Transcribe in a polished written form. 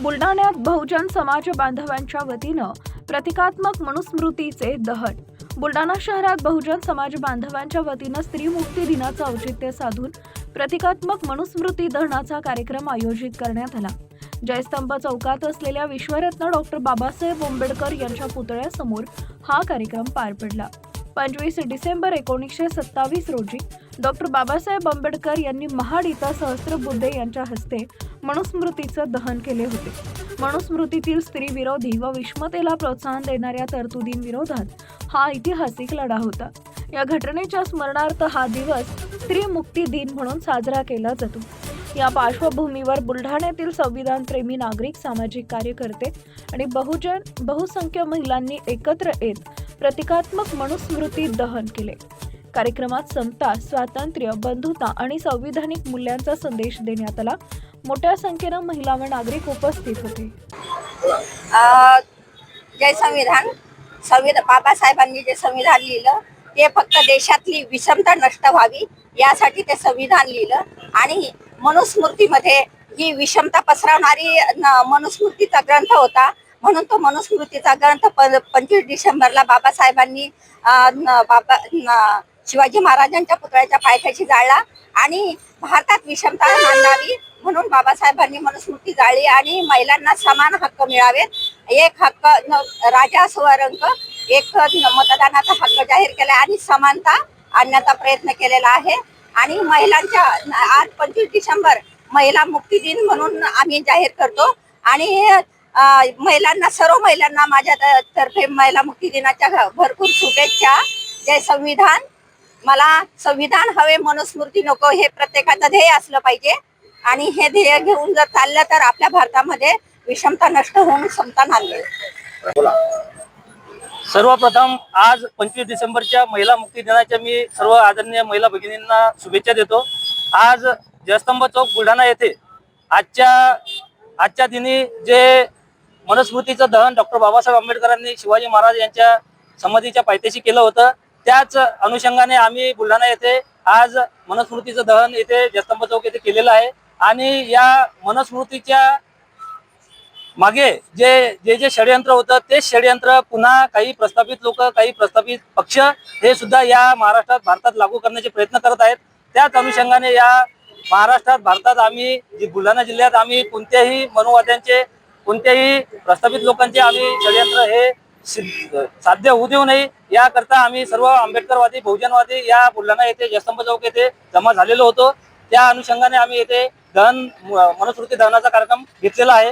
बुलढाण्यात बहुजन समाज बांधवांच्या वतीनं प्रतिकात्मक मनुस्मृतीचे दहन। बुलढाणा शहरात बहुजन समाज बांधवांच्या वतीनं स्त्री मुक्ती दिनाचं औचित्य साधून प्रतिकात्मक मनुस्मृती दहनाचा कार्यक्रम आयोजित करण्यात आला। जयस्तंभ चौकात असलेल्या विश्वरत्न डॉक्टर बाबासाहेब आंबेडकर यांच्या पुतळ्यासमोर हा कार्यक्रम पार पडला। 25 डिसेंबर 1927 रोजी डॉक्टर बाबासाहेब आंबेडकर यांनी महाड इथं सहस्त्रबुद्धे यांच्या हस्ते मनुस्मृतीचं दहन केले होते। मनुस्मृतीतील स्त्री विरोधी व विषमतेला प्रोत्साहन देणाऱ्या तरतुदींविरोधात हा ऐतिहासिक लढा होता। या घटनेच्या स्मरणार्थ हा दिवस स्त्री मुक्ती दिन म्हणून साजरा केला जातो। या पार्श्वभूमीवर बुलढाण्यातील संविधानप्रेमी नागरिक, सामाजिक कार्यकर्ते आणि बहुसंख्य महिलांनी एकत्र येत प्रतिकात्मक मनुस्मृती दहन केले। कार्यक्रमात समता, स्वातंत्र्य, बंधुता आणि संविधानिक मूल्यांचा संदेश देण्यात आला। मोठ्या संख्येने महिला व नागरिक उपस्थित होते। जय संविधान। बाबासाहेबांनी जे संविधान लिहिलं ते फक्त देशातली विषमता नष्ट व्हावी यासाठी ते संविधान लिहिलं आणि मनुस्मृतीमध्ये ही विषमता पसरवणारी मनुस्मृतीचा ग्रंथ होता। म्हणून तो मनुस्मृतीचा ग्रंथ 25 डिसेंबरला बाबासाहेबांनी शिवाजी महाराजांच्या पुतळ्याच्या पायथ्याशी जाळला आणि भारतात विषमता नांदावी म्हणून बाबासाहेबांनी मनुस्मृती जाळली आणि महिलांना समान हक्क मिळावेत, एक हक्क राजा स्वरंग, एक मतदानाचा हक्क जाहीर केला आणि समानता आणण्याचा प्रयत्न केलेला आहे। आणि महिलांच्या आज 25 डिसेंबर महिला मुक्ती दिन म्हणून आम्ही जाहीर करतो आणि महिलांना, सर्व महिलांना माझ्या तर्फे महिला मुक्ती दिनाच्या भरपूर शुभेच्छा। जय संविधान। मला संविधान हवे, मनुस्मृती नको, हे प्रत्येकाचं ध्येय असलं पाहिजे आणि हे ध्येय घेऊन जर चाललं तर आपल्या भारतामध्ये विषमता नष्ट होऊन समता नांदेल। सर्वप्रथम आज 25 डिसेंबरच्या महिला मुक्ती दिनाच्या मी सर्व आदरणीय महिला भगिनींना शुभेच्छा देतो। आज जयस्तंभ चौक बुलढाणा येथे आजच्या दिनी जे मनुस्मृतीचं दहन डॉक्टर बाबासाहेब आंबेडकरांनी शिवाजी महाराज यांच्या समाधीच्या पायथ्याशी केलं होतं, त्याच अनुषंगाने आम्ही बुलढाणा येथे आज मनुस्मृतीचं दहन येथे जयस्तंभ चौक येथे केलेलं आहे। आणि या मनुस्मृतीच्या मागे जे षडयंत्र होतं ते षडयंत्र पुन्हा काही प्रस्थापित लोक, काही प्रस्थापित पक्ष हे सुद्धा या महाराष्ट्रात, भारतात लागू करण्याचे प्रयत्न करत आहेत। त्याच अनुषंगाने या महाराष्ट्रात, भारतात आम्ही बुलढाणा जिल्ह्यात आम्ही कोणत्याही मनुवाद्यांचे, कोणत्याही प्रस्थापित लोकांचे आम्ही षडयंत्र हे साध्य होऊ देऊ नये याकरता आम्ही सर्व आंबेडकरवादी, बहुजनवादी या बुलढाणा येथे जयस्तंभ चौक येथे जमा झालेलो होतो। त्या अनुषंगाने आम्ही येथे मनुस्मृती दहनाचा कार्यक्रम घेतलेला आहे।